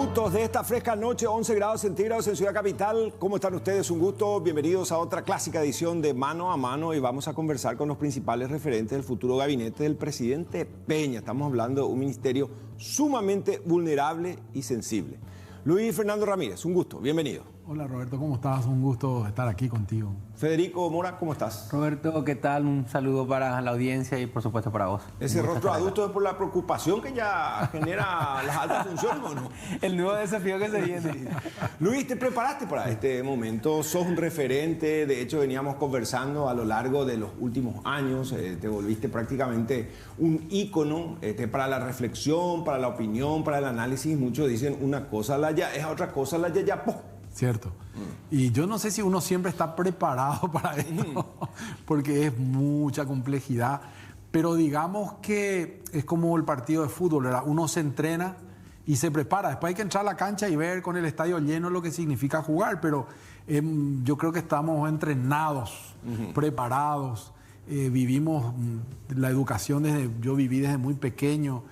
Minutos de esta fresca noche, 11 grados centígrados en Ciudad Capital. ¿Cómo están ustedes? Un gusto. Bienvenidos a otra clásica edición de Mano a Mano y vamos a conversar con los principales referentes del futuro gabinete del presidente Peña. Estamos hablando de un ministerio sumamente vulnerable y sensible. Luis Fernando Ramírez, un gusto. Bienvenido. Hola Roberto, ¿cómo estás? Un gusto estar aquí contigo. Federico Mora, ¿cómo estás? Roberto, ¿qué tal? Un saludo para la audiencia y por supuesto para vos. Ese rostro adulto es por la preocupación que ya genera las altas funciones, ¿o no? El nuevo desafío que se viene. Sí. Luis, ¿te preparaste para este momento? Sos un referente, de hecho veníamos conversando a lo largo de los últimos años, te volviste prácticamente un ícono para la reflexión, para la opinión, para el análisis. Muchos dicen una cosa la ya, es otra cosa la ya, ya, po. Cierto. Y yo no sé si uno siempre está preparado para esto, porque es mucha complejidad, pero digamos que es como el partido de fútbol, ¿verdad? Uno se entrena y se prepara, después hay que entrar a la cancha y ver con el estadio lleno lo que significa jugar, pero yo creo que estamos entrenados, preparados, vivimos la educación yo viví desde muy pequeño,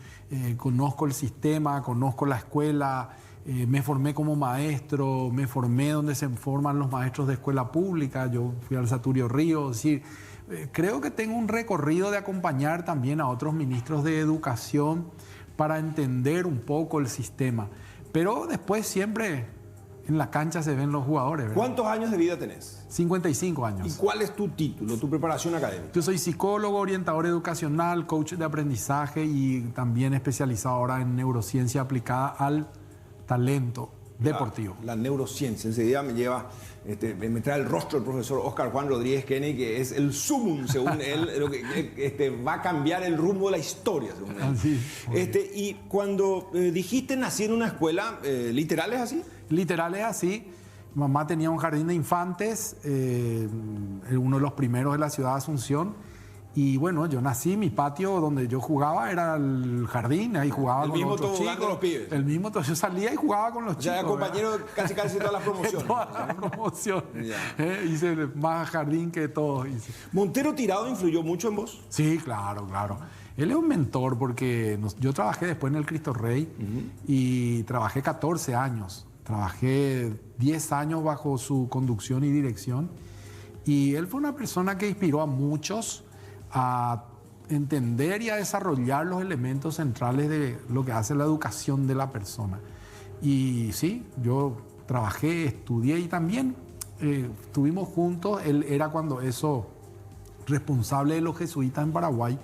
conozco el sistema, conozco la escuela. Me formé como maestro, me formé donde se forman los maestros de escuela pública, yo fui al Saturio Río, es decir, creo que tengo un recorrido de acompañar también a otros ministros de educación para entender un poco el sistema, pero después siempre en la cancha se ven los jugadores, ¿verdad? ¿Cuántos años de vida tenés? 55 años. ¿Y cuál es tu título, tu preparación académica? Yo soy psicólogo, orientador educacional, coach de aprendizaje y también especializado ahora en neurociencia aplicada al talento deportivo. La neurociencia, enseguida me lleva, me trae el rostro del profesor Oscar Juan Rodríguez Kennedy, que es el sumum, según él, lo que va a cambiar el rumbo de la historia, según él. Así, y cuando dijiste nací en una escuela, ¿literal es así? Literal es así. Mamá tenía un jardín de infantes, uno de los primeros de la ciudad de Asunción. Y bueno, yo nací, mi patio donde yo jugaba era el jardín, ahí jugaba con los otros chicos. Los pibes. El mismo, yo salía y jugaba con los chicos. Ya era compañero casi de todas las promociones. De todas las promociones. Hice más jardín que todos. ¿Montero Tirado influyó mucho en vos? Sí, claro. Él es un mentor porque yo trabajé después en el Cristo Rey y trabajé 14 años. Trabajé 10 años bajo su conducción y dirección. Y él fue una persona que inspiró a muchos a entender y a desarrollar los elementos centrales de lo que hace la educación de la persona. Y sí, yo trabajé, estudié y también estuvimos juntos. Él era cuando eso responsable de los jesuitas en Paraguay.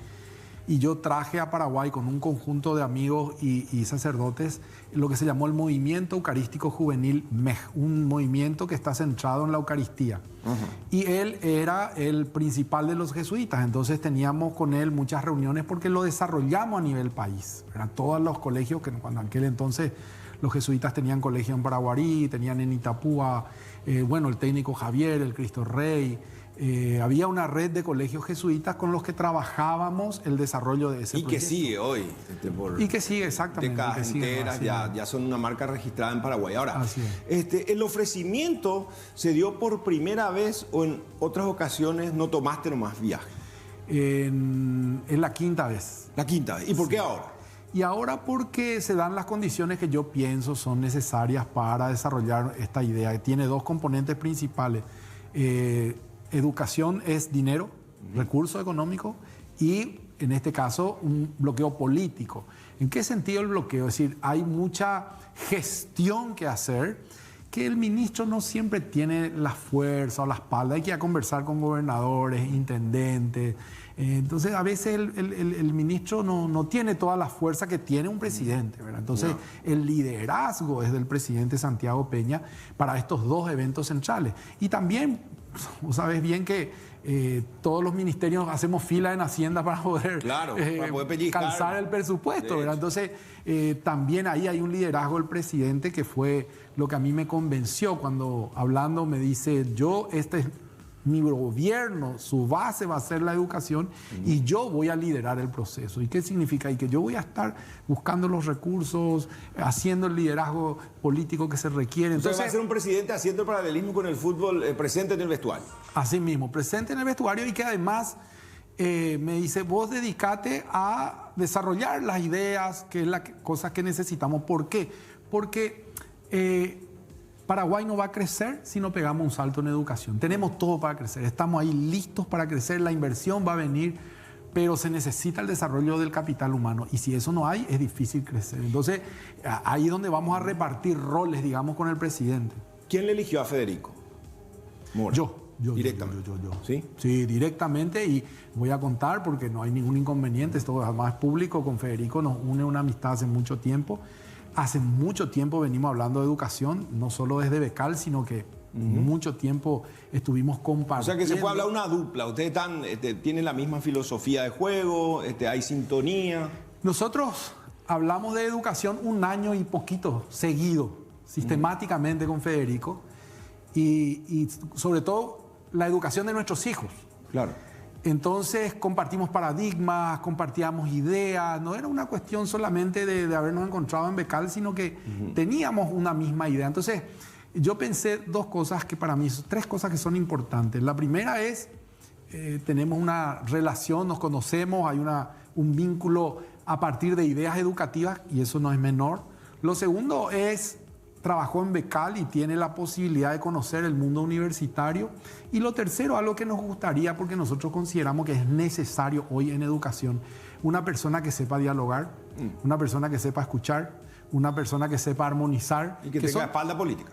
Y yo traje a Paraguay con un conjunto de amigos y sacerdotes lo que se llamó el Movimiento Eucarístico Juvenil MEJ, un movimiento que está centrado en la Eucaristía. Y él era el principal de los jesuitas, entonces teníamos con él muchas reuniones porque lo desarrollamos a nivel país. Todos los colegios, que cuando en aquel entonces los jesuitas tenían colegio en Paraguarí, tenían en Itapúa, el técnico Javier, el Cristo Rey. Había una red de colegios jesuitas con los que trabajábamos el desarrollo de ese proyecto. Y que sigue hoy. Y que sigue, exactamente. Décadas enteras, ya son una marca registrada en Paraguay. Ahora, el ofrecimiento se dio por primera vez o en otras ocasiones no tomaste nomás viaje. En la quinta vez. La quinta vez. ¿Y por qué ahora? Y ahora porque se dan las condiciones que yo pienso son necesarias para desarrollar esta idea. Tiene dos componentes principales. Educación es dinero, recurso económico y, en este caso, un bloqueo político. ¿En qué sentido el bloqueo? Es decir, hay mucha gestión que hacer que el ministro no siempre tiene la fuerza o la espalda. Hay que ir a conversar con gobernadores, intendentes. Entonces, a veces el ministro no tiene toda la fuerza que tiene un presidente, ¿verdad? Entonces, el liderazgo es del presidente Santiago Peña para estos dos eventos centrales. Y también, vos sabés bien que todos los ministerios hacemos fila en Hacienda para poder, para poder pellizcar, calzar el presupuesto, ¿verdad? Entonces, también ahí hay un liderazgo del presidente que fue lo que a mí me convenció cuando hablando me dice, este es mi gobierno, su base va a ser la educación y yo voy a liderar el proceso. ¿Y qué significa? Y que yo voy a estar buscando los recursos, haciendo el liderazgo político que se requiere. Entonces va a ser un presidente haciendo el paralelismo con el fútbol, presente en el vestuario. Así mismo, presente en el vestuario y que además me dice, vos dedicate a desarrollar las ideas, que es la cosa que necesitamos. ¿Por qué? porque Paraguay no va a crecer si no pegamos un salto en educación. Tenemos todo para crecer, estamos ahí listos para crecer, la inversión va a venir, pero se necesita el desarrollo del capital humano. Y si eso no hay, es difícil crecer. Entonces, ahí es donde vamos a repartir roles, digamos, con el presidente. ¿Quién le eligió a Federico Mora? Yo. Directamente. Yo. ¿Sí? Sí, directamente, y voy a contar porque no hay ningún inconveniente, esto además es público. Con Federico nos une una amistad hace mucho tiempo. Hace mucho tiempo venimos hablando de educación, no solo desde Becal, sino que mucho tiempo estuvimos compartiendo. O sea que se puede hablar una dupla. Ustedes tienen la misma filosofía de juego, hay sintonía. Nosotros hablamos de educación un año y poquito seguido, sistemáticamente con Federico, y sobre todo la educación de nuestros hijos. Claro. Entonces compartimos paradigmas, compartíamos ideas, no era una cuestión solamente de habernos encontrado en Becal, sino que teníamos una misma idea. Entonces yo pensé dos cosas que para mí, tres cosas que son importantes. La primera es, tenemos una relación, nos conocemos, hay un vínculo a partir de ideas educativas y eso no es menor. Lo segundo es, trabajó en Becal y tiene la posibilidad de conocer el mundo universitario. Y lo tercero, algo que nos gustaría, porque nosotros consideramos que es necesario hoy en educación, una persona que sepa dialogar, una persona que sepa escuchar, una persona que sepa armonizar. Y que tenga espalda política.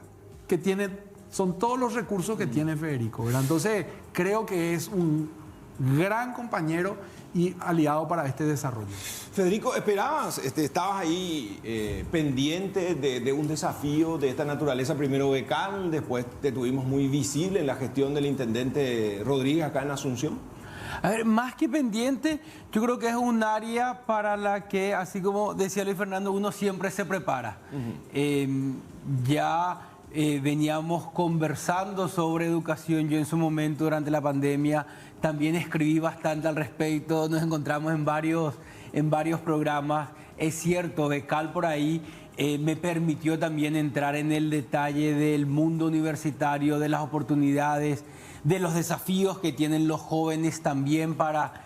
Que son todos los recursos que tiene Federico, ¿verdad? Entonces, creo que es un gran compañero y aliado para este desarrollo. Federico, ¿esperabas? ¿Estabas ahí pendiente de un desafío de esta naturaleza? Primero Becal, después te tuvimos muy visible en la gestión del intendente Rodríguez acá en Asunción. A ver, más que pendiente, yo creo que es un área para la que, así como decía Luis Fernando, uno siempre se prepara. Veníamos conversando sobre educación. Yo en su momento, durante la pandemia, también escribí bastante al respecto. Nos encontramos en varios programas. Es cierto, Becal por ahí me permitió también entrar en el detalle del mundo universitario, de las oportunidades, de los desafíos que tienen los jóvenes también para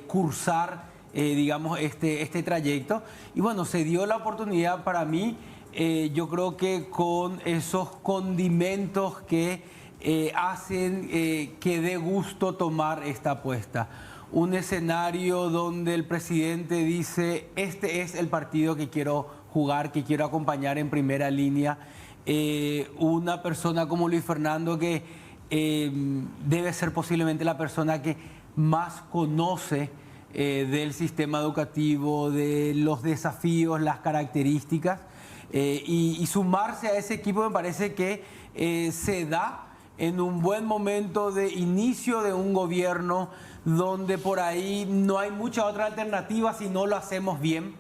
cursar, digamos, este trayecto. Y bueno, se dio la oportunidad para mí. Yo creo que con esos condimentos que hacen que dé gusto tomar esta apuesta. Un escenario donde el presidente dice, este es el partido que quiero jugar, que quiero acompañar en primera línea. Una persona como Luis Fernando que debe ser posiblemente la persona que más conoce del sistema educativo, de los desafíos, las características. Y sumarse a ese equipo me parece que se da en un buen momento de inicio de un gobierno donde por ahí no hay mucha otra alternativa si no lo hacemos bien,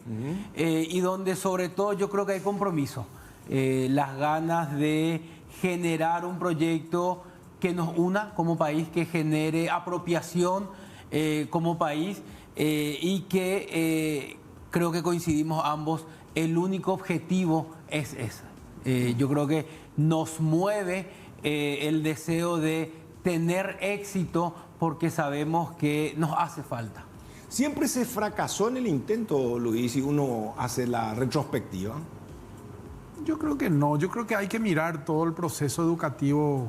y donde sobre todo yo creo que hay compromiso, las ganas de generar un proyecto que nos una como país, que genere apropiación como país, y que creo que coincidimos ambos. El único objetivo es ese. Yo creo que nos mueve el deseo de tener éxito porque sabemos que nos hace falta. ¿Siempre se fracasó en el intento, Luis, si uno hace la retrospectiva? Yo creo que no. Yo creo que hay que mirar todo el proceso educativo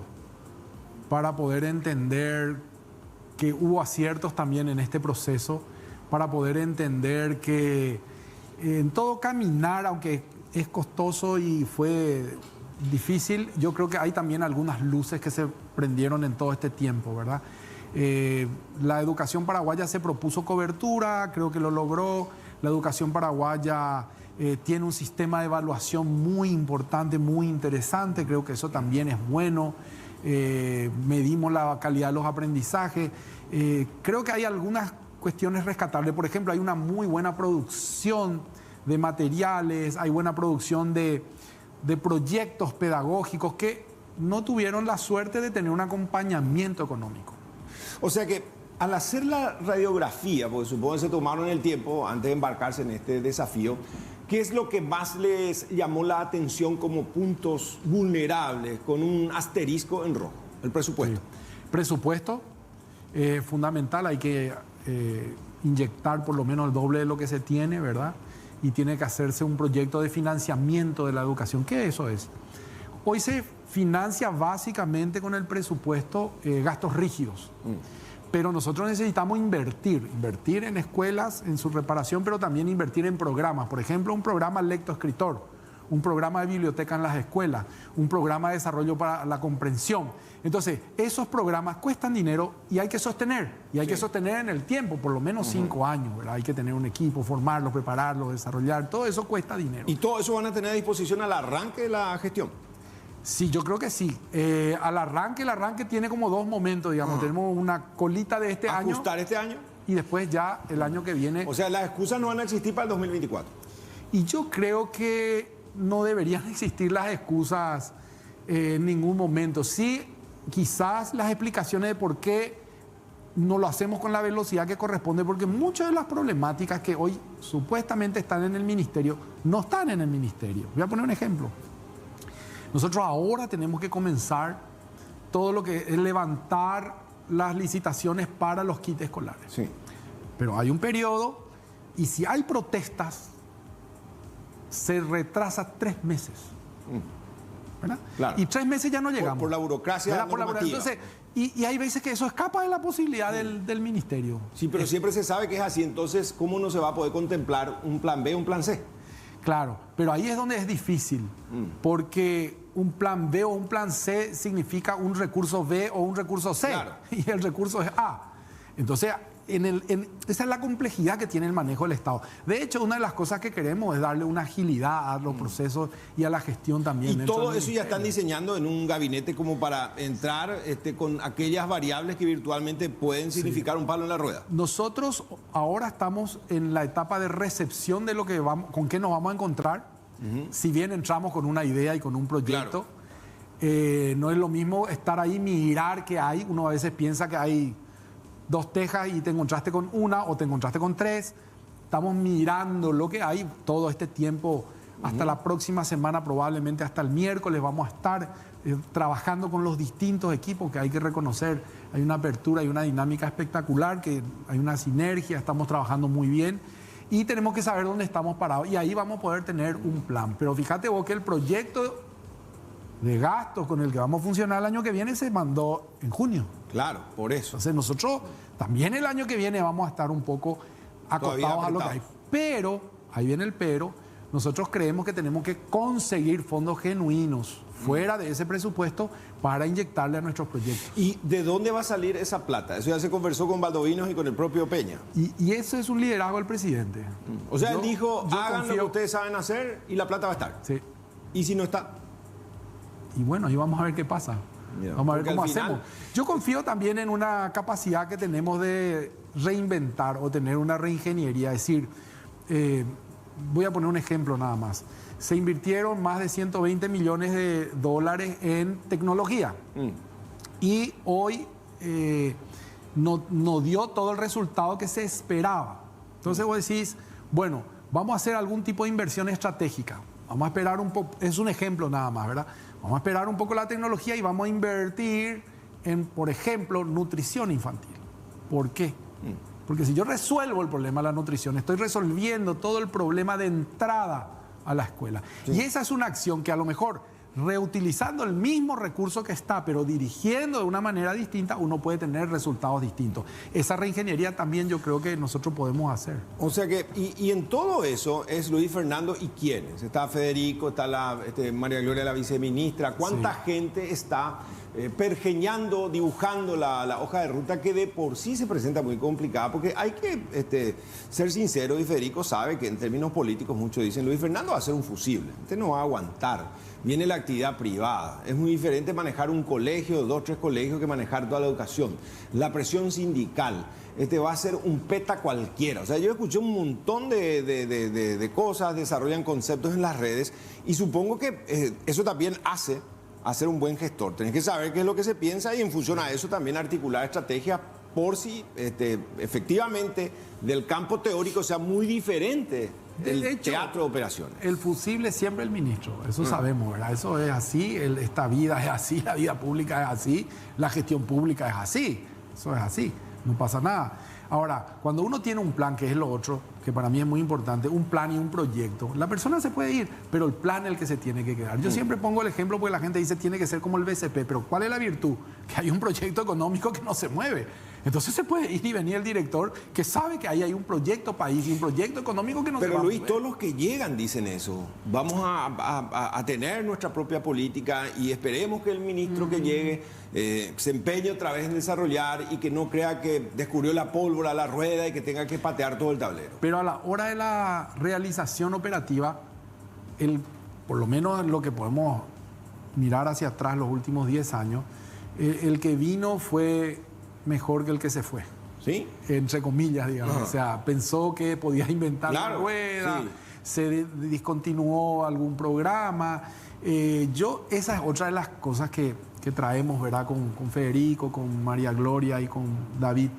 para poder entender que hubo aciertos también en este proceso, para poder entender que en todo caminar, aunque es costoso y fue difícil, yo creo que hay también algunas luces que se prendieron en todo este tiempo, ¿verdad? La educación paraguaya se propuso cobertura, creo que lo logró. La educación paraguaya tiene un sistema de evaluación muy importante, muy interesante, creo que eso también es bueno. Medimos la calidad de los aprendizajes. Creo que hay algunas cuestiones rescatables. Por ejemplo, hay una muy buena producción de materiales, hay buena producción de proyectos pedagógicos que no tuvieron la suerte de tener un acompañamiento económico. O sea que al hacer la radiografía, porque supongo que se tomaron el tiempo antes de embarcarse en este desafío, ¿qué es lo que más les llamó la atención como puntos vulnerables, con un asterisco en rojo? El presupuesto. Sí. Presupuesto, fundamental, hay que inyectar por lo menos el doble de lo que se tiene, ¿verdad? y tiene que hacerse un proyecto de financiamiento de la educación. ¿Qué eso es? Hoy se financia básicamente con el presupuesto gastos rígidos. Pero nosotros necesitamos invertir en escuelas, en su reparación, pero también invertir en programas. Por ejemplo, un programa lectoescritor, un programa de biblioteca en las escuelas, un programa de desarrollo para la comprensión. Entonces, esos programas cuestan dinero y hay que sostener. Y hay que sostener en el tiempo, por lo menos 5 años, ¿verdad? Hay que tener un equipo, formarlo, prepararlo, desarrollar. Todo eso cuesta dinero. ¿Y todo eso van a tener a disposición al arranque de la gestión? Sí, yo creo que sí. El arranque tiene como 2 momentos, digamos. Tenemos una colita de este año. ¿Ajustar este año? Y después ya el año que viene. O sea, las excusas no van a existir para el 2024. Y yo creo que no deberían existir las excusas en ningún momento. Sí, quizás las explicaciones de por qué no lo hacemos con la velocidad que corresponde, porque muchas de las problemáticas que hoy supuestamente están en el ministerio no están en el ministerio. Voy a poner un ejemplo. Nosotros ahora tenemos que comenzar todo lo que es levantar las licitaciones para los kits escolares. Sí. Pero hay un periodo y si hay protestas, se retrasa 3 meses. ¿Verdad? Claro. Y 3 meses ya no llegamos. Por la burocracia normativa. Entonces, y hay veces que eso escapa de la posibilidad del ministerio. Sí, pero siempre se sabe que es así. Entonces, ¿cómo no se va a poder contemplar un plan B, un plan C? Claro, pero ahí es donde es difícil, porque un plan B o un plan C significa un recurso B o un recurso C, claro. Y el recurso es A. Entonces, esa es la complejidad que tiene el manejo del Estado. De hecho, una de las cosas que queremos es darle una agilidad a los procesos y a la gestión también. Y todo eso ya están diseñando en un gabinete como para entrar con aquellas variables que virtualmente pueden significar un palo en la rueda. Nosotros ahora estamos en la etapa de recepción de lo que con qué nos vamos a encontrar. Si bien entramos con una idea y con un proyecto, no es lo mismo estar ahí, mirar qué hay. Uno a veces piensa que hay 2 tejas y te encontraste con una o te encontraste con 3. Estamos mirando lo que hay todo este tiempo. Hasta la próxima semana, probablemente hasta el miércoles, vamos a estar trabajando con los distintos equipos que hay que reconocer. Hay una apertura, hay una dinámica espectacular, que hay una sinergia, estamos trabajando muy bien y tenemos que saber dónde estamos parados y ahí vamos a poder tener un plan. Pero fíjate vos que el proyecto de gastos con el que vamos a funcionar el año que viene se mandó en junio. Claro, por eso. Entonces nosotros también el año que viene vamos a estar un poco acotados a lo que hay. Pero, ahí viene el pero, nosotros creemos que tenemos que conseguir fondos genuinos fuera de ese presupuesto para inyectarle a nuestros proyectos. ¿Y de dónde va a salir esa plata? Eso ya se conversó con Valdovinos y con el propio Peña. Y eso es un liderazgo del presidente. O sea, él dijo, hagan lo que confío. ustedes saben hacer y la plata va a estar. Sí. ¿Y si no está? Y bueno, ahí vamos a ver qué pasa. Mira, vamos a ver porque cómo al final- hacemos. Yo confío también en una capacidad que tenemos de reinventar o tener una reingeniería. Es decir, voy a poner un ejemplo nada más. Se invirtieron más de 120 millones de dólares en tecnología. Y hoy no dio todo el resultado que se esperaba. Entonces vos decís, bueno, vamos a hacer algún tipo de inversión estratégica. Vamos a esperar un poco, es un ejemplo nada más, ¿verdad? Vamos a esperar un poco la tecnología y vamos a invertir en, por ejemplo, nutrición infantil. ¿Por qué? Porque si yo resuelvo el problema de la nutrición, estoy resolviendo todo el problema de entrada a la escuela. Sí. Y esa es una acción que a lo mejor, reutilizando el mismo recurso que está, pero dirigiendo de una manera distinta, uno puede tener resultados distintos. Esa reingeniería también yo creo que nosotros podemos hacer. O sea que, y en todo eso es Luis Fernando y quiénes. Está Federico, está María Gloria, la viceministra. ¿Cuánta gente está pergeñando, dibujando la hoja de ruta que de por sí se presenta muy complicada? Porque hay que ser sincero, y Federico sabe que en términos políticos muchos dicen, Luis Fernando va a ser un fusible, este no va a aguantar. Viene la actividad privada. Es muy diferente manejar un colegio, 2, 3 colegios, que manejar toda la educación. La presión sindical. Va a ser un peta cualquiera. O sea, yo escuché un montón de cosas, desarrollan conceptos en las redes y supongo que eso también hace a ser un buen gestor. Tenés que saber qué es lo que se piensa y en función a eso también articular estrategias por si efectivamente del campo teórico sea muy diferente el teatro de operaciones. El fusible es siempre el ministro, eso sabemos, ¿verdad? Eso es así, esta vida es así, la vida pública es así, la gestión pública es así, eso es así, no pasa nada. Ahora, cuando uno tiene un plan, que es lo otro, que para mí es muy importante, un plan y un proyecto. La persona se puede ir, pero el plan es el que se tiene que quedar. Yo siempre pongo el ejemplo porque la gente dice tiene que ser como el BCP, pero ¿cuál es la virtud? Que hay un proyecto económico que no se mueve. Entonces se puede ir y venir el director que sabe que ahí hay un proyecto país y un proyecto económico que no se va a mover. Pero Luis, todos los que llegan dicen eso. Vamos a tener nuestra propia política y esperemos que el ministro que llegue se empeñe otra vez en desarrollar y que no crea que descubrió la pólvora, la rueda y que tenga que patear todo el tablero. Pero a la hora de la realización operativa, por lo menos lo que podemos mirar hacia atrás los últimos 10 años, el que vino fue mejor que el que se fue. ¿Sí? Entre comillas, digamos. Ajá. O sea, pensó que podía inventar la Claro, rueda, sí. se discontinuó algún programa. Esa es otra de las cosas que traemos, ¿verdad? Con Federico, con María Gloria y con David.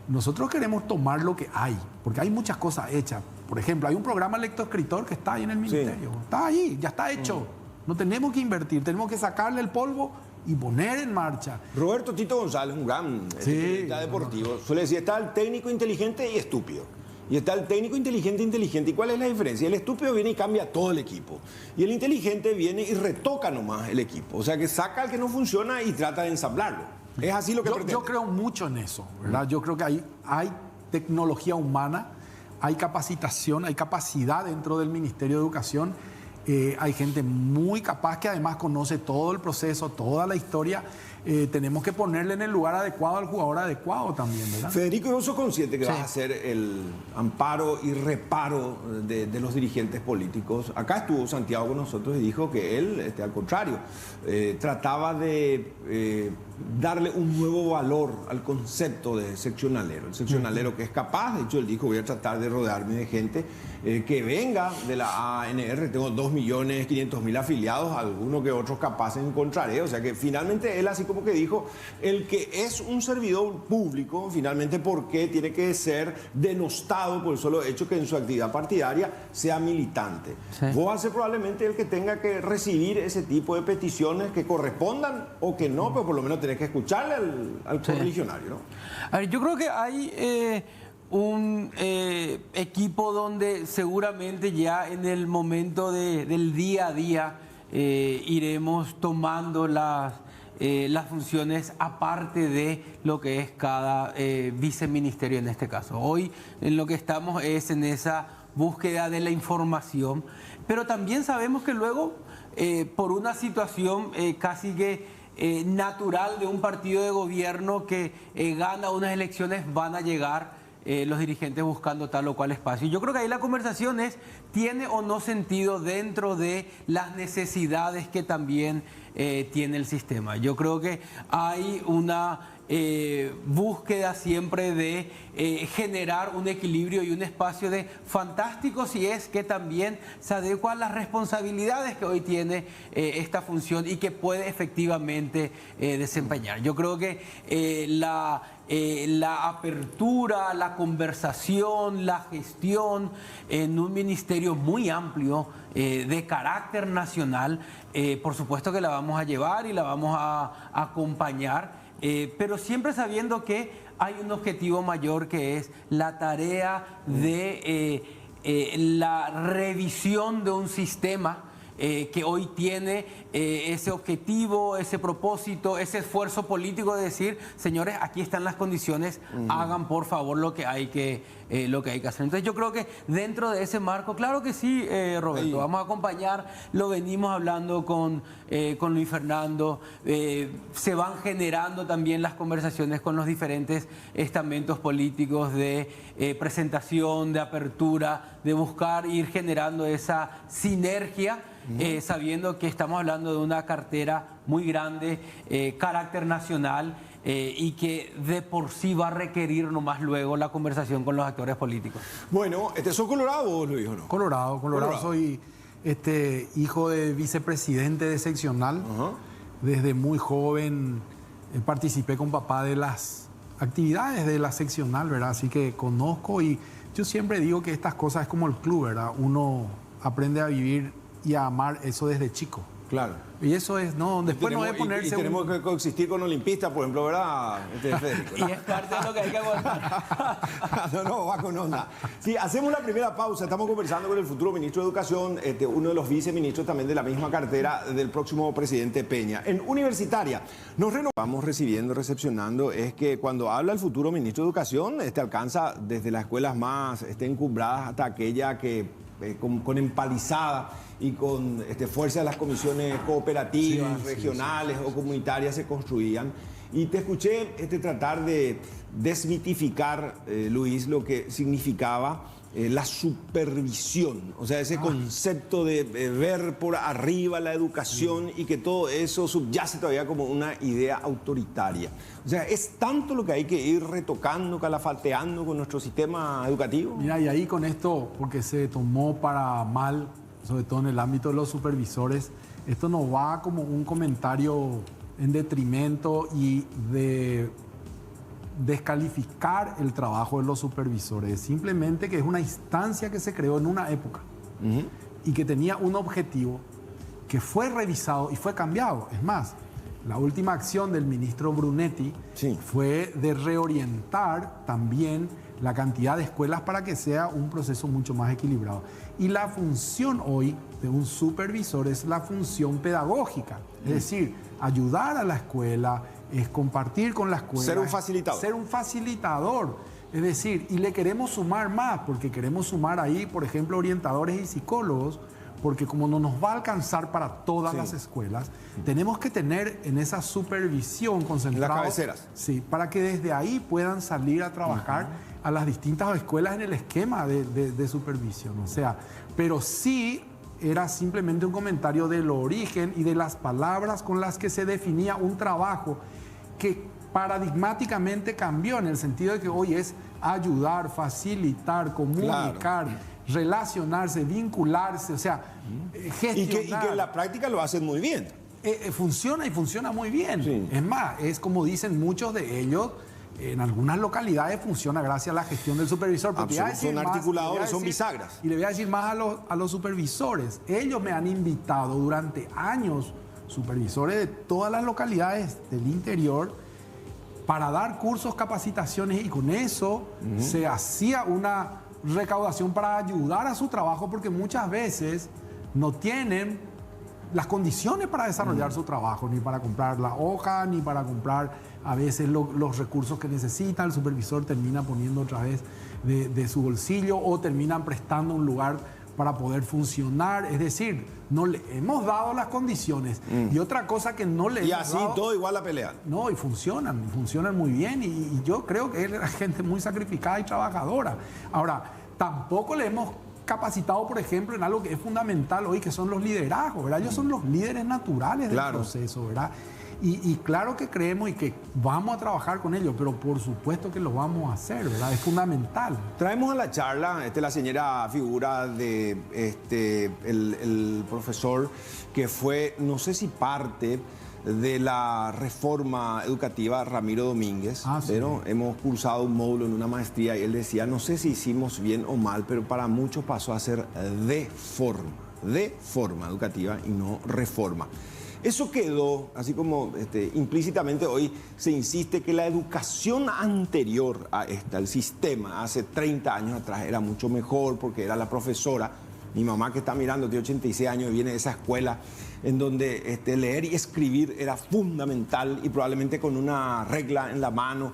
Nosotros queremos tomar lo que hay, porque hay muchas cosas hechas. Por ejemplo, hay un programa lectoescritor que está ahí en el ministerio. Está ahí, ya está hecho. No tenemos que invertir, tenemos que sacarle el polvo y poner en marcha. Roberto Tito González, un gran periodista deportivo, suele decir, está el técnico inteligente y estúpido. Y está el técnico inteligente. ¿Y cuál es la diferencia? El estúpido viene y cambia todo el equipo. Y el inteligente viene y retoca nomás el equipo. O sea, que saca al que no funciona y trata de ensamblarlo. Es así lo que pretende. Yo creo mucho en eso, ¿verdad? Yo creo que hay tecnología humana, hay capacitación, hay capacidad dentro del Ministerio de Educación. Hay gente muy capaz que además conoce todo el proceso, toda la historia. Tenemos que ponerle en el lugar adecuado al jugador adecuado también, ¿verdad? Federico, ¿no sos consciente que vas a ser el amparo y reparo de los dirigentes políticos? Acá estuvo Santiago con nosotros y dijo que él, al contrario, trataba de darle un nuevo valor al concepto de seccionalero. El seccionalero que es capaz, de hecho él dijo, voy a tratar de rodearme de gente que venga de la ANR. Tengo 2.500.000 afiliados, algunos que otros capaces encontraré. O sea que finalmente él así como que dijo, el que es un servidor público, finalmente, ¿por qué tiene que ser denostado por el solo hecho que en su actividad partidaria sea militante? Sí. Vos vas a ser probablemente el que tenga que recibir ese tipo de peticiones que correspondan o que no, pero por lo menos tenés que escucharle al correligionario, ¿no? A ver, yo creo que hay un equipo donde seguramente ya en el momento del día a día iremos tomando las funciones aparte de lo que es cada viceministerio en este caso. Hoy en lo que estamos es en esa búsqueda de la información, pero también sabemos que luego por una situación casi que natural de un partido de gobierno que gana unas elecciones van a llegar los dirigentes buscando tal o cual espacio. Y yo creo que ahí la conversación es, ¿tiene o no sentido dentro de las necesidades que también tiene el sistema? Yo creo que hay una búsqueda siempre de generar un equilibrio y un espacio de fantástico si es que también se adecua a las responsabilidades que hoy tiene esta función y que puede efectivamente desempeñar. Yo creo que la apertura, la conversación, la gestión en un ministerio muy amplio de carácter nacional, por supuesto que la vamos a llevar y la vamos a acompañar. Pero siempre sabiendo que hay un objetivo mayor que es la tarea de la revisión de un sistema que hoy tiene ese objetivo, ese propósito, ese esfuerzo político de decir, señores, aquí están las condiciones, hagan por favor lo que hay que hacer. Entonces yo creo que dentro de ese marco, claro que sí, Roberto, vamos a acompañar, lo venimos hablando con Luis Fernando, se van generando también las conversaciones con los diferentes estamentos políticos de presentación, de apertura, de buscar ir generando esa sinergia, sabiendo que estamos hablando de una cartera muy grande, carácter nacional, y que de por sí va a requerir nomás luego la conversación con los actores políticos. Bueno, ¿sos colorado, Luis, o no? Colorado. Soy hijo de vicepresidente de seccional. Desde muy joven participé con papá de las actividades de la seccional, ¿verdad? Así que conozco y yo siempre digo que estas cosas es como el club, ¿verdad? Uno aprende a vivir y a amar eso desde chico. Claro. Y eso es, no, después no es ponerse... Y tenemos que coexistir con olimpistas, por ejemplo, ¿verdad, Federico? Y es parte de lo que hay que aguantar. No, va con onda. Sí, hacemos la primera pausa. Estamos conversando con el futuro ministro de Educación, uno de los viceministros también de la misma cartera del próximo presidente Peña. En Universitaria, nos renovamos recepcionando, es que cuando habla el futuro ministro de Educación, alcanza desde las escuelas más encumbradas hasta aquella que con empalizada y con fuerza de las comisiones cooperativas, regionales o comunitarias se construían. Y te escuché tratar de desmitificar, Luis, lo que significaba la supervisión, o sea, ese concepto de ver por arriba la educación y que todo eso subyace todavía como una idea autoritaria. O sea, es tanto lo que hay que ir retocando, calafateando con nuestro sistema educativo. Mira, y ahí con esto, porque se tomó para mal, sobre todo en el ámbito de los supervisores, esto no va como un comentario en detrimento y de descalificar el trabajo de los supervisores, simplemente que es una instancia que se creó en una época y que tenía un objetivo que fue revisado y fue cambiado. Es más, la última acción del ministro Brunetti fue de reorientar también la cantidad de escuelas para que sea un proceso mucho más equilibrado. Y la función hoy de un supervisor es la función pedagógica, es decir, ayudar a la escuela, es compartir con la escuela. Ser un facilitador. Ser un facilitador. Es decir, y le queremos sumar más, porque queremos sumar ahí, por ejemplo, orientadores y psicólogos, porque como no nos va a alcanzar para todas las escuelas, tenemos que tener en esa supervisión concentrada. Las cabeceras. Sí, para que desde ahí puedan salir a trabajar a las distintas escuelas en el esquema de supervisión. O sea, pero sí era simplemente un comentario del origen y de las palabras con las que se definía un trabajo que paradigmáticamente cambió en el sentido de que hoy es ayudar, facilitar, comunicar, relacionarse, vincularse, o sea, gestionar. Y que en la práctica lo hacen muy bien. Funciona y funciona muy bien. Sí. Es más, es como dicen muchos de ellos, en algunas localidades funciona gracias a la gestión del supervisor. Porque son articuladores, son bisagras. Y le voy a decir más a los supervisores. Ellos me han invitado durante años, supervisores de todas las localidades del interior, para dar cursos, capacitaciones, y con eso se hacía una recaudación para ayudar a su trabajo, porque muchas veces no tienen las condiciones para desarrollar su trabajo, ni para comprar la hoja, ni para comprar a veces los recursos que necesita. El supervisor termina poniendo otra vez de su bolsillo o terminan prestando un lugar para poder funcionar. Es decir, no le hemos dado las condiciones. Y otra cosa que no le hemos dado... Y así todo igual a pelear. No, y funcionan muy bien. Y yo creo que es gente muy sacrificada y trabajadora. Ahora, tampoco le hemos capacitado, por ejemplo, en algo que es fundamental hoy, que son los liderazgos, ¿verdad? Ellos son los líderes naturales del proceso, ¿verdad? Y claro que creemos y que vamos a trabajar con ellos, pero por supuesto que lo vamos a hacer, ¿verdad? Es fundamental. Traemos a la charla la señora figura de el profesor que fue, no sé si parte de la reforma educativa Ramiro Domínguez, pero hemos cursado un módulo en una maestría y él decía, no sé si hicimos bien o mal, pero para muchos pasó a ser de forma educativa y no reforma. Eso quedó, así como implícitamente hoy se insiste que la educación anterior a esta, el sistema, hace 30 años atrás, era mucho mejor porque era la profesora. Mi mamá, que está mirando, tiene 86 años y viene de esa escuela en donde leer y escribir era fundamental y probablemente con una regla en la mano,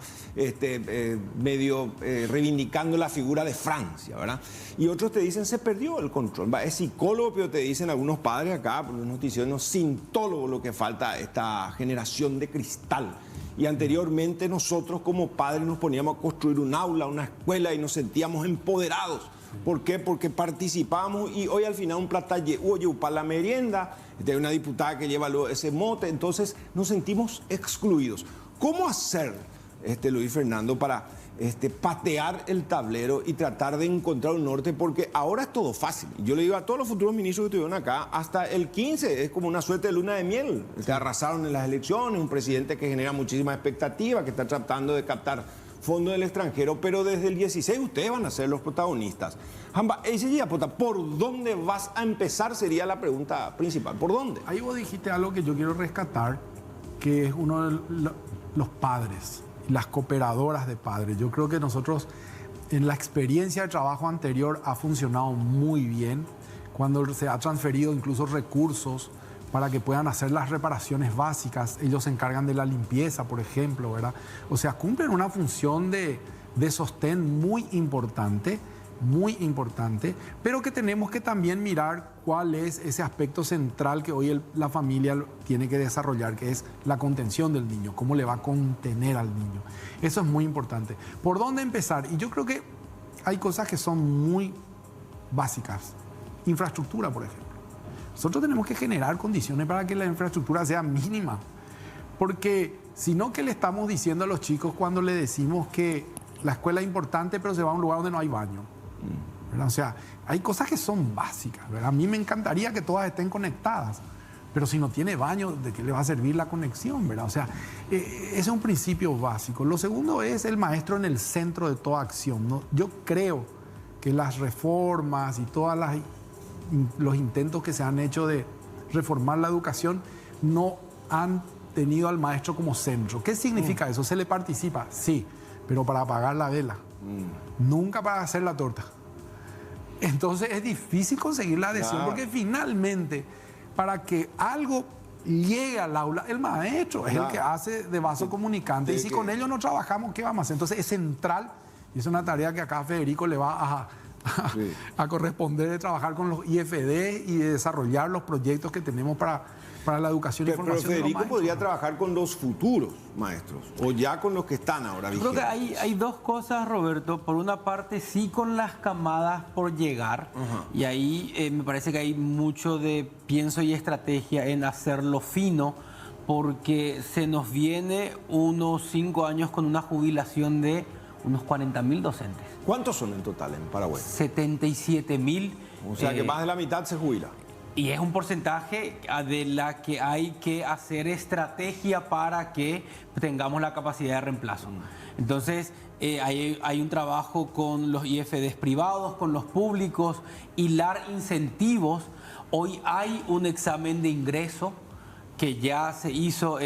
medio reivindicando la figura de Francia, ¿verdad? Y otros te dicen, se perdió el control. Es psicólogo, pero te dicen algunos padres acá, por los noticieros, sintólogo, lo que falta a esta generación de cristal. Y anteriormente nosotros como padres nos poníamos a construir un aula, una escuela y nos sentíamos empoderados. ¿Por qué? Porque participamos y hoy al final un platalle, oye, para la merienda, hay una diputada que lleva ese mote, entonces nos sentimos excluidos. ¿Cómo hacer, Luis Fernando, para patear el tablero y tratar de encontrar un norte? Porque ahora es todo fácil. Yo le digo a todos los futuros ministros que estuvieron acá, hasta el 15 es como una suerte de luna de miel. Se arrasaron en las elecciones, un presidente que genera muchísima expectativa, que está tratando de captar fondos del extranjero, pero desde el 16 ustedes van a ser los protagonistas. Jamba, ¿por dónde vas a empezar? Sería la pregunta principal. ¿Por dónde? Ahí vos dijiste algo que yo quiero rescatar, que es uno de los padres, las cooperadoras de padres. Yo creo que nosotros, en la experiencia de trabajo anterior, ha funcionado muy bien, cuando se ha transferido incluso recursos para que puedan hacer las reparaciones básicas. Ellos se encargan de la limpieza, por ejemplo, ¿verdad? O sea, cumplen una función de sostén muy importante, pero que tenemos que también mirar cuál es ese aspecto central que hoy la familia tiene que desarrollar, que es la contención del niño, cómo le va a contener al niño. Eso es muy importante. ¿Por dónde empezar? Y yo creo que hay cosas que son muy básicas. Infraestructura, por ejemplo. Nosotros tenemos que generar condiciones para que la infraestructura sea mínima. Porque si no, ¿qué le estamos diciendo a los chicos cuando le decimos que la escuela es importante, pero se va a un lugar donde no hay baño? ¿Verdad? O sea, hay cosas que son básicas, ¿verdad? A mí me encantaría que todas estén conectadas, pero si no tiene baño, ¿de qué le va a servir la conexión, verdad? O sea, ese es un principio básico. Lo segundo es el maestro en el centro de toda acción, ¿no? Yo creo que las reformas y todos los intentos que se han hecho de reformar la educación no han tenido al maestro como centro. ¿Qué significa eso? ¿Se le participa? Sí, pero para apagar la vela. Nunca para hacer la torta. Entonces es difícil conseguir la adhesión, porque finalmente, para que algo llegue al aula, el maestro es el que hace de vaso comunicante. Y si con ellos no trabajamos, ¿qué vamos a hacer? Entonces es central, y es una tarea que acá Federico le va a corresponder, de trabajar con los IFD y de desarrollar los proyectos que tenemos para la educación y formación. Pero Federico podría trabajar con los futuros maestros, o ya con los que están ahora vigentes. Creo que hay dos cosas, Roberto. Por una parte, sí, con las camadas por llegar, y ahí me parece que hay mucho de pienso y estrategia en hacerlo fino, porque se nos viene unos 5 años con una jubilación de unos 40.000 docentes. ¿Cuántos son en total en Paraguay? 77.000. O sea que más de la mitad se jubila. Y es un porcentaje de la que hay que hacer estrategia para que tengamos la capacidad de reemplazo. Entonces, hay un trabajo con los IFDs privados, con los públicos, hilar incentivos. Hoy hay un examen de ingreso que ya se hizo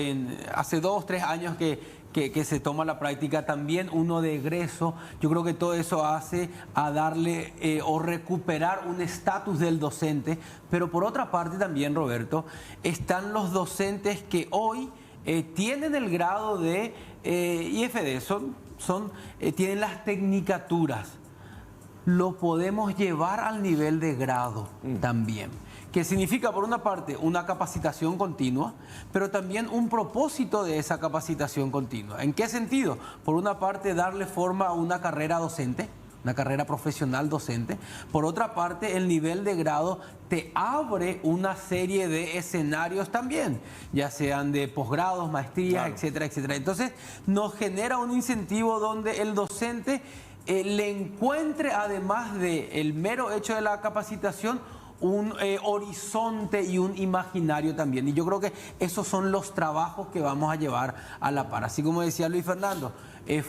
hace 2 o 3 años que se toma la práctica, también uno de egreso. Yo creo que todo eso hace a darle o recuperar un estatus del docente, pero por otra parte también, Roberto, están los docentes que hoy tienen el grado de IFD, tienen las tecnicaturas. Lo podemos llevar al nivel de grado también, que significa, por una parte, una capacitación continua, pero también un propósito de esa capacitación continua. ¿En qué sentido? Por una parte, darle forma a una carrera docente, una carrera profesional docente. Por otra parte, el nivel de grado te abre una serie de escenarios también, ya sean de posgrados, maestrías, etcétera, etcétera. Entonces, nos genera un incentivo donde el docente le encuentre, además del mero hecho de la capacitación, un horizonte y un imaginario también. Y yo creo que esos son los trabajos que vamos a llevar a la par. Así como decía Luis Fernando,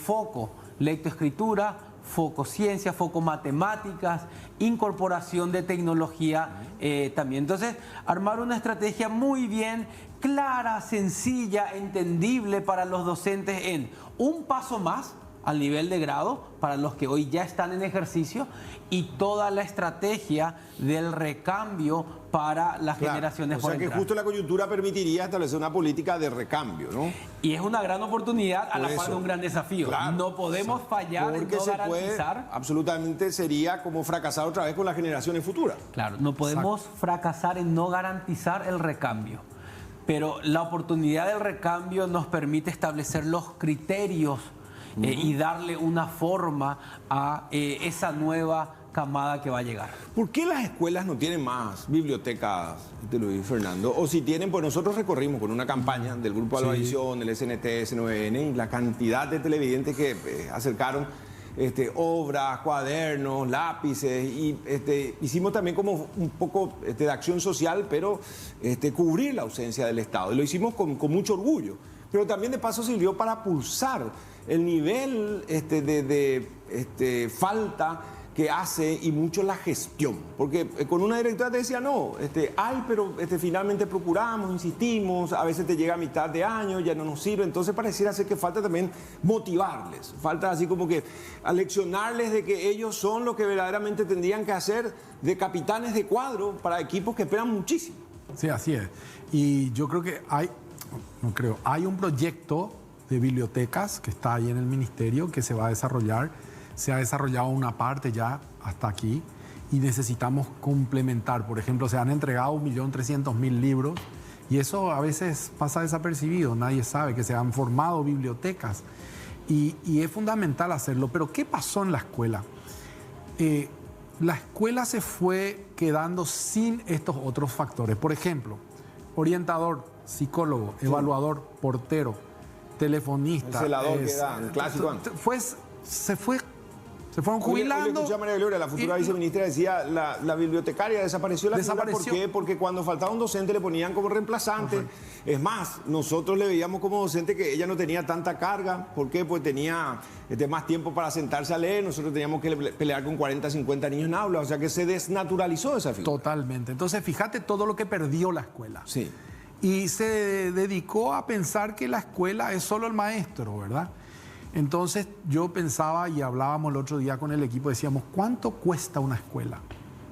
foco lectoescritura, foco ciencia, foco matemáticas, incorporación de tecnología también. Entonces, armar una estrategia muy bien clara, sencilla, entendible para los docentes en un paso más al nivel de grado para los que hoy ya están en ejercicio, y toda la estrategia del recambio para las generaciones por entrar. O sea que justo la coyuntura permitiría establecer una política de recambio, ¿no? Y es una gran oportunidad a la par de un gran desafío. Claro, no podemos fallar en no garantizar. Absolutamente sería como fracasar otra vez con las generaciones futuras. Claro, no podemos fracasar en no garantizar el recambio. Pero la oportunidad del recambio nos permite establecer los criterios y darle una forma a esa nueva camada que va a llegar. ¿Por qué las escuelas no tienen más bibliotecas, Luis Fernando? O si tienen, pues nosotros recorrimos con una campaña del Grupo Alba Visión, del SNT, S9N, y la cantidad de televidentes que acercaron obras, cuadernos, lápices, y hicimos también como un poco de acción social, pero cubrir la ausencia del Estado. Y lo hicimos con mucho orgullo. Pero también de paso sirvió para pulsar el nivel de falta que hace y mucho la gestión. Porque con una directora te decía, no, pero finalmente procuramos, insistimos, a veces te llega a mitad de año, ya no nos sirve. Entonces pareciera ser que falta también motivarles, falta así como que aleccionarles de que ellos son lo que verdaderamente tendrían que hacer de capitanes de cuadro para equipos que esperan muchísimo. Sí, así es. Y yo creo que hay un proyecto de bibliotecas que está ahí en el ministerio que se va a desarrollar. Se ha desarrollado una parte ya hasta aquí y necesitamos complementar. Por ejemplo, se han entregado 1.300.000 libros y eso a veces pasa desapercibido. Nadie sabe que se han formado bibliotecas y es fundamental hacerlo. Pero ¿qué pasó en la escuela? La escuela se fue quedando sin estos otros factores. Por ejemplo, orientador, psicólogo, evaluador, portero, telefonista. El celador que dan, clásico. Se fueron jubilando. Hoy escuché a María Gloria, la futura viceministra, decía, la bibliotecaria desapareció la figura. ¿Por qué? Porque cuando faltaba un docente le ponían como reemplazante. Ajá. Es más, nosotros le veíamos como docente que ella no tenía tanta carga. ¿Por qué? Pues tenía más tiempo para sentarse a leer. Nosotros teníamos que pelear con 40, 50 niños en aula. O sea que se desnaturalizó esa figura. Totalmente. Entonces, fíjate todo lo que perdió la escuela. Sí. Y se dedicó a pensar que la escuela es solo el maestro, ¿verdad? Entonces yo pensaba y hablábamos el otro día con el equipo, decíamos, ¿cuánto cuesta una escuela?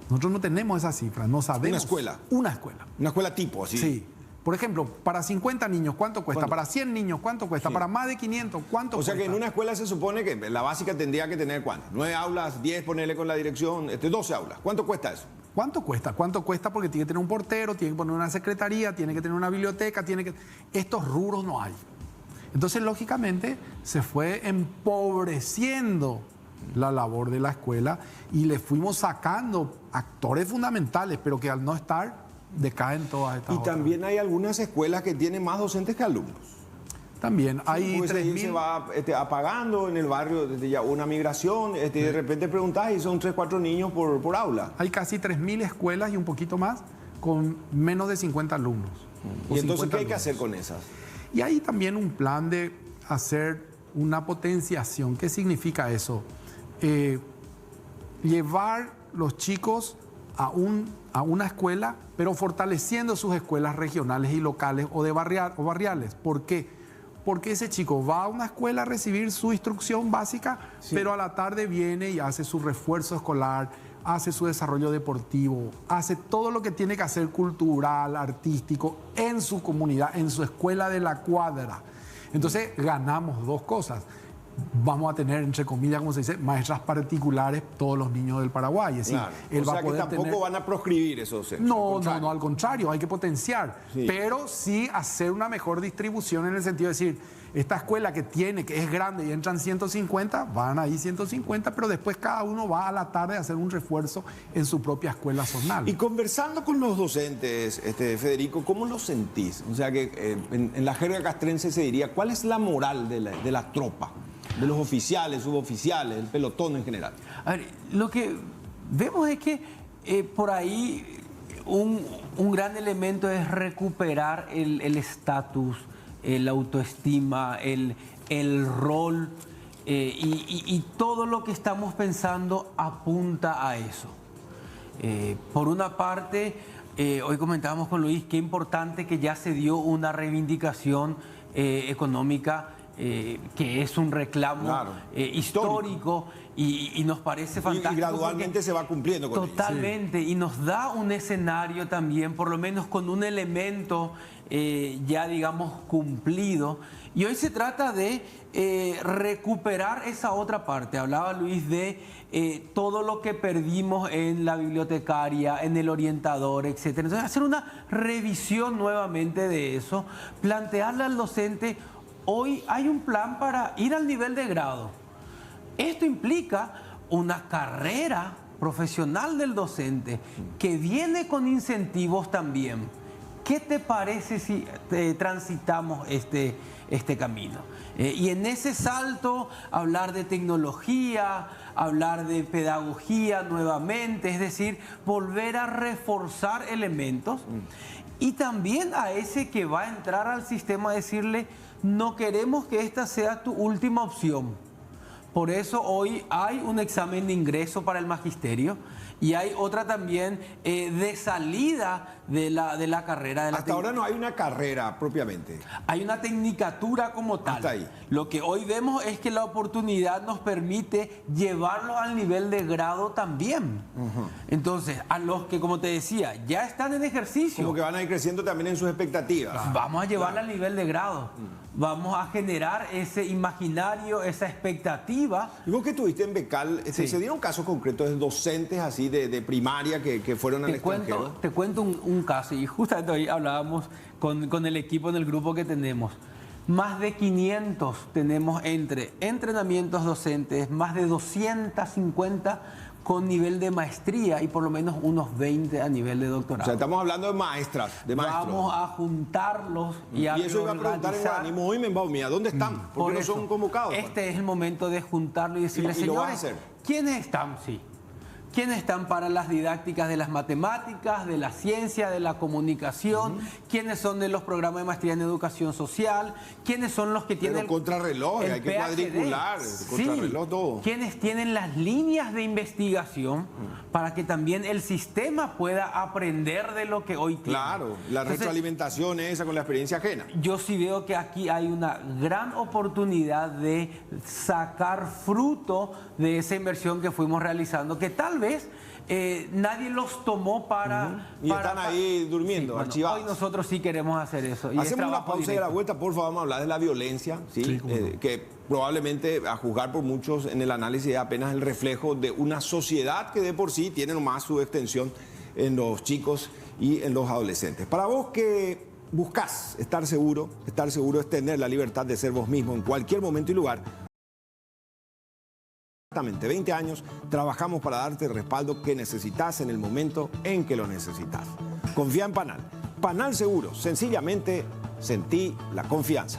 Nosotros no tenemos esa cifra, no sabemos. ¿Una escuela? Una escuela. ¿Una escuela tipo así? Sí. Por ejemplo, para 50 niños, ¿cuánto cuesta? Para 100 niños, ¿cuánto cuesta? Sí. Para más de 500, ¿cuánto cuesta? O sea que en una escuela se supone que la básica tendría que tener, ¿cuánto? 9 aulas, 10, ponerle con la dirección, 12 aulas. ¿Cuánto cuesta eso? ¿Cuánto cuesta? ¿Cuánto cuesta? Porque tiene que tener un portero, tiene que poner una secretaría, tiene que tener una biblioteca, Estos rubros no hay. Entonces, lógicamente, se fue empobreciendo la labor de la escuela y le fuimos sacando actores fundamentales, pero que al no estar, decaen todas estas otras. También hay algunas escuelas que tienen más docentes que alumnos. También hay 3.000. Se va apagando en el barrio desde ya una migración, de repente preguntás y son 3, 4 niños por aula. Hay casi 3.000 escuelas y un poquito más con menos de 50 alumnos. ¿Y entonces qué hay que hacer con esas? Y hay también un plan de hacer una potenciación. ¿Qué significa eso? Llevar los chicos a una escuela, pero fortaleciendo sus escuelas regionales y locales o barriales. ¿Por qué? Porque ese chico va a una escuela a recibir su instrucción básica, sí, pero a la tarde viene y hace su refuerzo escolar, hace su desarrollo deportivo, hace todo lo que tiene que hacer cultural, artístico, en su comunidad, en su escuela de la cuadra. Entonces ganamos dos cosas. Vamos a tener, entre comillas, como se dice, maestras particulares todos los niños del Paraguay. Es decir, claro. Él va a poder que tampoco van a proscribir esos centros. No, al contrario, hay que potenciar. Sí. Pero sí hacer una mejor distribución en el sentido de decir, esta escuela que es grande y entran 150, van ahí 150, pero después cada uno va a la tarde a hacer un refuerzo en su propia escuela zonal. Y conversando con los docentes, Federico, ¿cómo lo sentís? O sea que en la jerga castrense se diría, ¿cuál es la moral de la tropa? De los oficiales, suboficiales, el pelotón en general. A ver, lo que vemos es que por ahí un gran elemento es recuperar el estatus, la autoestima, el rol y todo lo que estamos pensando apunta a eso. Por una parte, hoy comentábamos con Luis qué importante que ya se dio una reivindicación económica que es un reclamo, claro, histórico y nos parece fantástico. Y gradualmente se va cumpliendo con totalmente, sí. Y nos da un escenario también, por lo menos con un elemento ya digamos cumplido. Y hoy se trata de recuperar esa otra parte. Hablaba Luis de todo lo que perdimos en la bibliotecaria, en el orientador, etc. Entonces hacer una revisión nuevamente de eso, plantearle al docente. Hoy hay un plan para ir al nivel de grado. Esto implica una carrera profesional del docente que viene con incentivos también. ¿Qué te parece si transitamos este camino? Y en ese salto hablar de tecnología, hablar de pedagogía nuevamente, es decir, volver a reforzar elementos y también a ese que va a entrar al sistema decirle, no queremos que esta sea tu última opción. Por eso hoy hay un examen de ingreso para el magisterio y hay otra también de salida de la carrera. Hasta ahora no hay una carrera propiamente. Hay una tecnicatura como tal. Hasta ahí. Lo que hoy vemos es que la oportunidad nos permite llevarlo al nivel de grado también. Entonces, a los que, como te decía, ya están en ejercicio, Como que van a ir creciendo también en sus expectativas. vamos a llevarla al nivel de grado. Vamos a generar ese imaginario, esa expectativa. Y vos que estuviste en Becal, Sí. ¿se dieron casos concretos de docentes así de primaria que fueron al extranjero? Te cuento un caso, y justamente hoy hablábamos con el equipo en el grupo que tenemos. Más de 500 tenemos entre entrenamientos docentes, más de 250 con nivel de maestría y por lo menos unos 20 a nivel de O doctorado. sea, estamos hablando de maestras, de maestros. Vamos a juntarlos y a eso iba a preguntar en reorganizar. guaraní, muy mía, ¿dónde están? ¿Por Por qué no eso, son convocados? Este es el momento de juntarlo y decirles, ¿Y lo vas a señores, hacer? ¿quiénes están? Sí. ¿Quiénes están para las didácticas de las matemáticas, de la ciencia, de la comunicación? ¿Quiénes son de los programas de maestría en educación social? ¿Quiénes son los que tienen Pero contrarreloj, el hay que PhD? cuadricular, contrarreloj todo. ¿Quiénes tienen las líneas de investigación para que también el sistema pueda aprender de lo que hoy tiene? Claro, la Entonces, retroalimentación esa con la experiencia ajena. yo sí veo que aquí hay una gran oportunidad de sacar fruto de esa inversión que fuimos realizando, que tal vez nadie los tomó para... Y están ahí durmiendo, bueno, archivados. hoy nosotros sí queremos hacer eso. Y es Hacemos una trabajo pausa y a la directo. vuelta, por favor, vamos a hablar de la violencia, ¿sí? Sí, cómo no. Que probablemente, a juzgar por muchos en el análisis, es apenas el reflejo de una sociedad que de por sí tiene nomás su extensión en los chicos y en los adolescentes. Para vos que buscás estar seguro es tener la libertad de ser vos mismo en cualquier momento y lugar. Exactamente, 20 años trabajamos para darte el respaldo que necesitas en el momento en que lo necesitas. Confía en Panal. Panal Seguros, sencillamente sentí la confianza.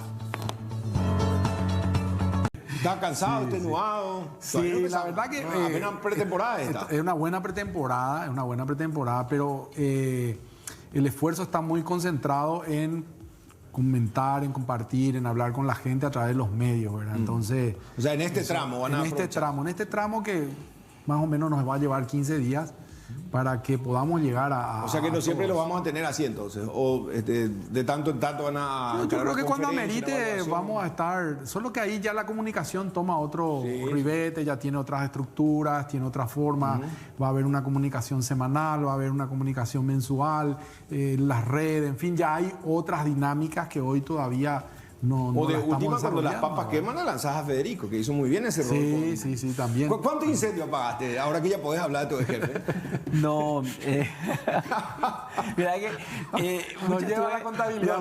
¿Estás cansado, extenuado? Sí, la verdad que apenas pretemporada esta. es una buena pretemporada, pero el esfuerzo está muy concentrado en comentar, en compartir, en hablar con la gente a través de los medios, ¿verdad? Entonces, O sea, en este tramo van a en este tramo que más o menos nos va a llevar 15 días para que podamos llegar a... O sea que no siempre todos. lo vamos a tener así entonces. O de tanto en tanto van a... Yo creo que cuando conferencia, una amerite evaluación. vamos a estar, solo que ahí ya la comunicación toma otro Sí. ribete, ya tiene otras estructuras, tiene otra forma, va a haber una comunicación semanal, va a haber una comunicación mensual, las redes, en fin, ya hay otras dinámicas que hoy todavía no O de las estamos última, cuando las desarrollando, papas ¿verdad? queman, la lanzás a Federico, que hizo muy bien ese rol. Sí, también. ¿Cuántos incendios apagaste? Ahora que ya podés hablar de tu jefe. No, mira que Nos lleva la contabilidad.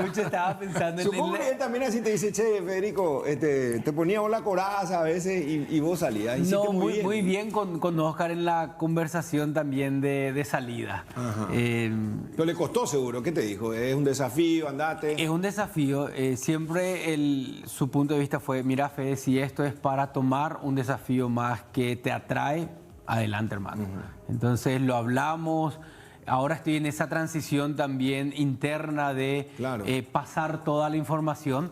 Mucho estaba pensando Supongo que él también así te dice, che, Federico, te poníamos la coraza a veces y vos salías. Hiciste No, muy bien. bien con Oscar en la conversación también de salida. Pero le costó seguro, ¿qué te dijo? Es un desafío, andate. Es un desafío. Siempre su punto de vista fue, mira, Fede, si esto es para tomar un desafío más que te atrae, adelante, hermano. Entonces lo hablamos. Ahora estoy en esa transición también interna de Claro. pasar toda la información.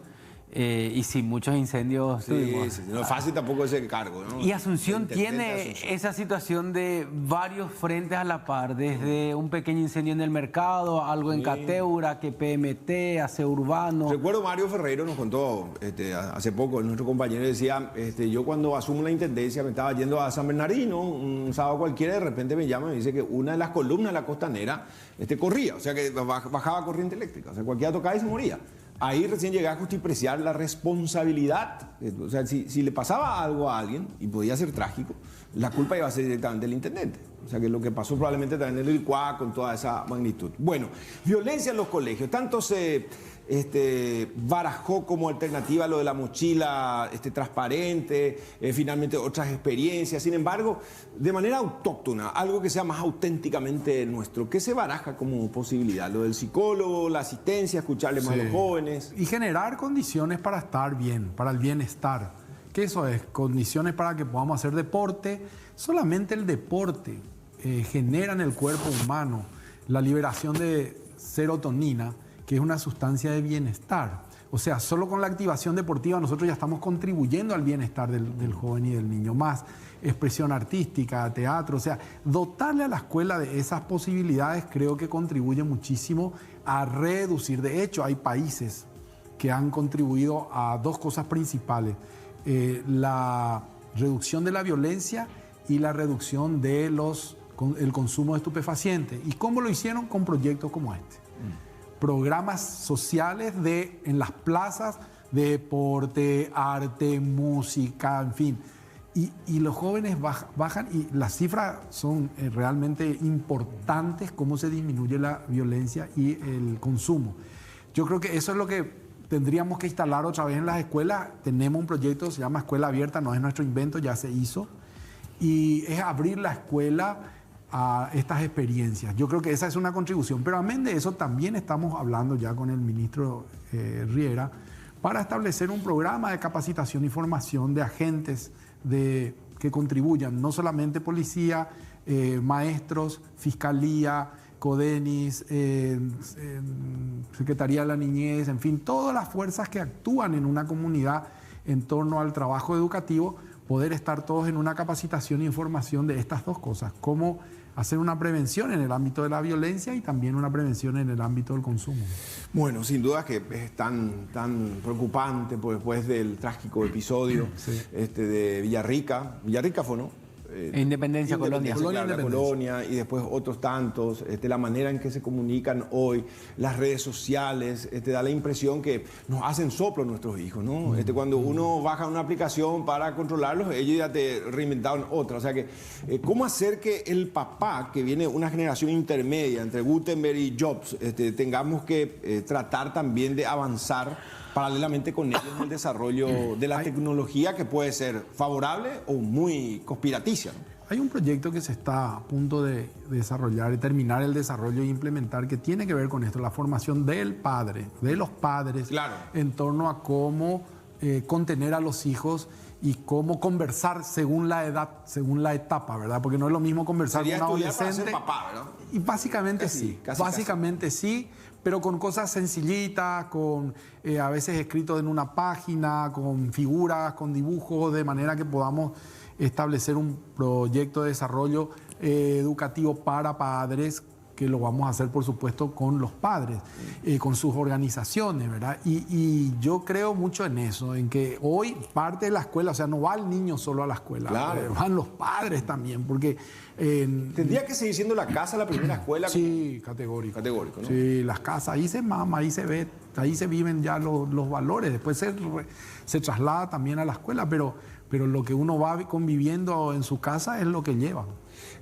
Y sin muchos incendios tuvimos. Sí, no es fácil tampoco ese cargo, ¿no? Y Asunción Intendente de tiene Asunción. esa situación de varios frentes a la par, desde un pequeño incendio en el mercado, algo en Cateura, que PMT, aseo urbano. Recuerdo Mario Ferreiro nos contó hace poco, nuestro compañero decía, yo cuando asumo la intendencia me estaba yendo a San Bernardino, un sábado cualquiera, de repente me llama y me dice que una de las columnas de la costanera corría, o sea que bajaba corriente eléctrica, o sea cualquiera tocaba y se moría. Ahí recién llegué a justipreciar la responsabilidad. O sea, si le pasaba algo a alguien, y podía ser trágico, la culpa iba a ser directamente del intendente. O sea, que lo que pasó probablemente también en el ICUA con toda esa magnitud. Bueno, violencia en los colegios. Tanto se barajó como alternativa lo de la mochila transparente, finalmente otras experiencias. Sin embargo, de manera autóctona, algo que sea más auténticamente nuestro. ¿Qué se baraja como posibilidad? Lo del psicólogo, la asistencia, escucharle más a los jóvenes. Y generar condiciones para estar bien, para el bienestar. ¿Qué eso es? Condiciones para que podamos hacer deporte. Solamente el deporte genera en el cuerpo humano la liberación de serotonina, que es una sustancia de bienestar. O sea, solo con la activación deportiva nosotros ya estamos contribuyendo al bienestar del joven y del niño. Más expresión artística, teatro, o sea, dotarle a la escuela de esas posibilidades creo que contribuye muchísimo a reducir. De hecho, hay países que han contribuido a dos cosas principales: la reducción de la violencia y la reducción de el consumo de estupefacientes. ¿Y cómo lo hicieron? Con proyectos como este. Programas sociales en las plazas de deporte, arte, música, en fin. Y los jóvenes bajan y las cifras son realmente importantes, cómo se disminuye la violencia y el consumo. Yo creo que eso es lo que tendríamos que instalar otra vez en las escuelas. Tenemos un proyecto, se llama Escuela Abierta, no es nuestro invento, ya se hizo. Y es abrir la escuela a estas experiencias. Yo creo que esa es una contribución. Pero amén de eso, también estamos hablando ya con el ministro Riera para establecer un programa de capacitación y formación de agentes que contribuyan, no solamente policía, maestros, fiscalía, CODENIS, Secretaría de la Niñez, en fin, todas las fuerzas que actúan en una comunidad en torno al trabajo educativo, poder estar todos en una capacitación e información de estas dos cosas: cómo hacer una prevención en el ámbito de la violencia y también una prevención en el ámbito del consumo. Bueno, sin duda que es tan preocupante, pues, después del trágico episodio de Villarrica fue, ¿no? Independencia, Colonia. Colonia, y después otros tantos, la manera en que se comunican hoy, las redes sociales, da la impresión que nos hacen soplo nuestros hijos, ¿no? Cuando uno baja una aplicación para controlarlos, ellos ya te reinventaron otra. O sea que, ¿cómo hacer que el papá, que viene una generación intermedia entre Gutenberg y Jobs, tengamos que tratar también de avanzar paralelamente con ellos en el desarrollo de la tecnología, que puede ser favorable o muy conspiraticia, ¿no? Hay un proyecto que se está a punto de desarrollar y terminar el desarrollo e implementar, que tiene que ver con esto: la formación del padre, de los padres, claro, en torno a cómo contener a los hijos y cómo conversar según la edad, según la etapa, ¿verdad? Porque no es lo mismo conversar con un adolescente. Para ser papá, ¿verdad? Y básicamente básicamente sí, pero con cosas sencillitas, con a veces escrito en una página, con figuras, con dibujos, de manera que podamos establecer un proyecto de desarrollo educativo para padres, que lo vamos a hacer, por supuesto, con los padres, con sus organizaciones, ¿verdad? Y yo creo mucho en eso, en que hoy parte de la escuela, o sea, no va el niño solo a la escuela, claro, van los padres también, porque... ¿Tendría que seguir siendo la casa la primera escuela? Sí, categórico. Categórico, ¿no? Sí, las casas, ahí se mama, ahí se ve, ahí se viven ya los valores, después se traslada también a la escuela, pero lo que uno va conviviendo en su casa es lo que lleva.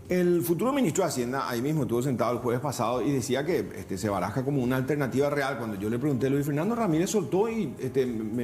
El futuro ministro de Hacienda ahí mismo estuvo sentado el jueves pasado y decía que se baraja como una alternativa real. Cuando yo le pregunté, Luis Fernando Ramírez soltó y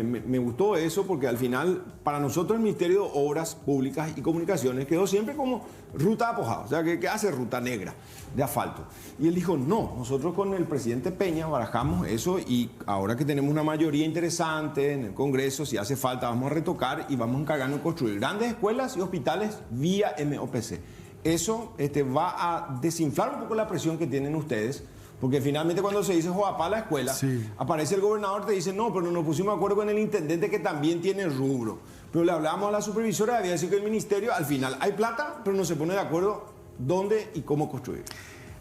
me gustó eso, porque al final para nosotros el Ministerio de Obras Públicas y Comunicaciones quedó siempre como ruta apojada, o sea, que hace ruta negra de asfalto. Y él dijo, no, nosotros con el presidente Peña barajamos eso y ahora que tenemos una mayoría interesante en el Congreso, si hace falta vamos a retocar y vamos a encargarnos de construir grandes escuelas y hospitales vía MOPC. Eso va a desinflar un poco la presión que tienen ustedes, porque finalmente cuando se dice Joapá la escuela, aparece el gobernador y te dice, no, pero nos pusimos de acuerdo con el intendente que también tiene rubro. Pero le hablamos a la supervisora, había decir que el ministerio, al final hay plata, pero no se pone de acuerdo dónde y cómo construir.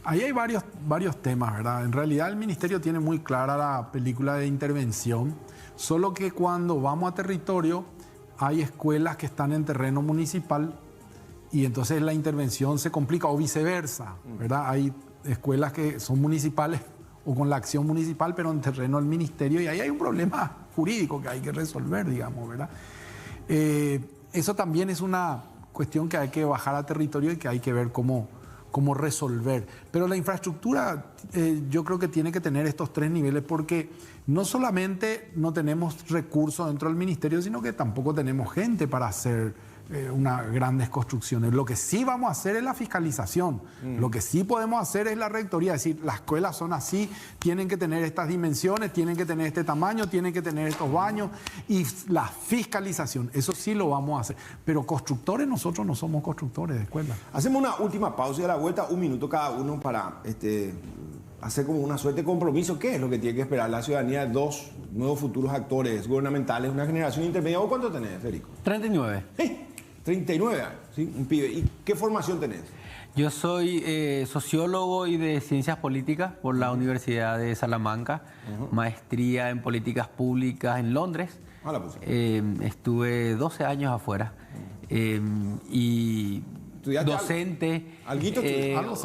Ahí hay varios temas, ¿verdad? En realidad el ministerio tiene muy clara la película de intervención, solo que cuando vamos a territorio hay escuelas que están en terreno municipal y entonces la intervención se complica, o viceversa, ¿verdad? Hay escuelas que son municipales o con la acción municipal, pero en terreno del ministerio, y ahí hay un problema jurídico que hay que resolver, digamos, ¿verdad? Eso también es una cuestión que hay que bajar a territorio y que hay que ver cómo resolver. Pero la infraestructura yo creo que tiene que tener estos tres niveles, porque no solamente no tenemos recursos dentro del ministerio, sino que tampoco tenemos gente para hacer unas grandes construcciones. Lo que sí vamos a hacer es la fiscalización. Lo que sí podemos hacer es la rectoría, es decir, las escuelas son así, tienen que tener estas dimensiones, tienen que tener este tamaño, tienen que tener estos baños, y la fiscalización, eso sí lo vamos a hacer. Pero constructores, nosotros no somos constructores de escuelas. Hacemos una última pausa y a la vuelta 1 minuto cada uno para hacer como una suerte de compromiso. ¿Qué es lo que tiene que esperar la ciudadanía de dos nuevos futuros actores gubernamentales, una generación intermedia? ¿Vos cuánto tenés, Federico? 39. 39 años, ¿sí? Un pibe. ¿Y qué formación tenés? Yo soy sociólogo y de ciencias políticas por la Universidad de Salamanca, maestría en políticas públicas en Londres. Estuve 12 años afuera y docente,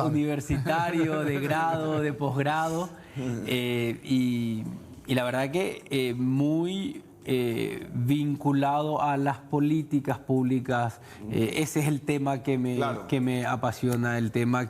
universitario, de grado, de posgrado, y la verdad que muy vinculado a las políticas públicas. Ese es el tema que me apasiona, el tema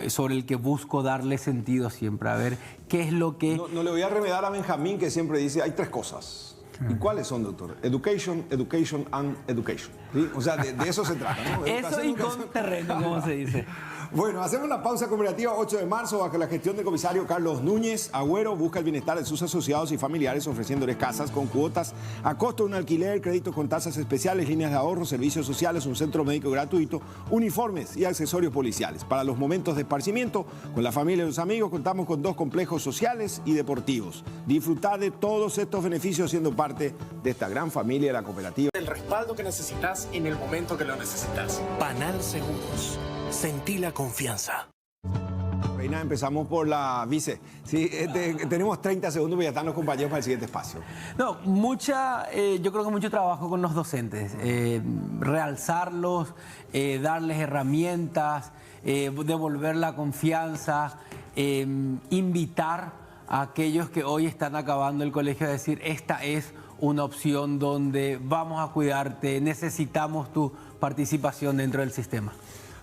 sobre el que busco darle sentido siempre, a ver qué es lo que... No le voy a remedar a Benjamín, que siempre dice, hay tres cosas. ¿Y cuáles son, doctor? Education, education and education. ¿Sí? O sea, de eso se trata, ¿no? Eso y con terreno, como se dice. Bueno, hacemos la pausa cooperativa 8 de marzo bajo la gestión del comisario Carlos Núñez. Agüero busca el bienestar de sus asociados y familiares ofreciéndoles casas con cuotas a costo de un alquiler, créditos con tasas especiales, líneas de ahorro, servicios sociales, un centro médico gratuito, uniformes y accesorios policiales. Para los momentos de esparcimiento, con la familia y los amigos, contamos con 2 complejos sociales y deportivos. Disfrutar de todos estos beneficios siendo parte de esta gran familia de la cooperativa. El respaldo que necesitas en el momento que lo necesitas. Panal Seguros. Sentí la confianza. Reina, empezamos por la vice. Sí, tenemos 30 segundos, pero ya están los compañeros para el siguiente espacio. No, yo creo que mucho trabajo con los docentes. Realzarlos, darles herramientas, devolver la confianza, invitar a aquellos que hoy están acabando el colegio a decir, esta es una opción donde vamos a cuidarte, necesitamos tu participación dentro del sistema.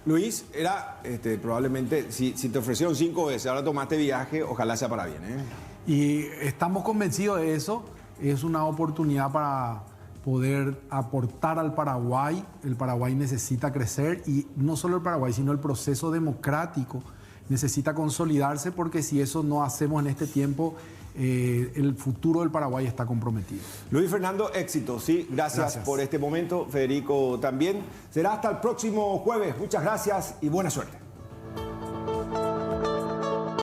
Luis, era probablemente, si te ofrecieron 5 veces, ahora tomaste viaje, ojalá sea para bien, ¿eh? Y estamos convencidos de eso. Es una oportunidad para poder aportar al Paraguay. El Paraguay necesita crecer y no solo el Paraguay, sino el proceso democrático necesita consolidarse, porque si eso no hacemos en este tiempo, el futuro del Paraguay está comprometido. Luis Fernando, éxito, sí. Gracias por este momento. Federico también. Será hasta el próximo jueves. Muchas gracias y buena suerte.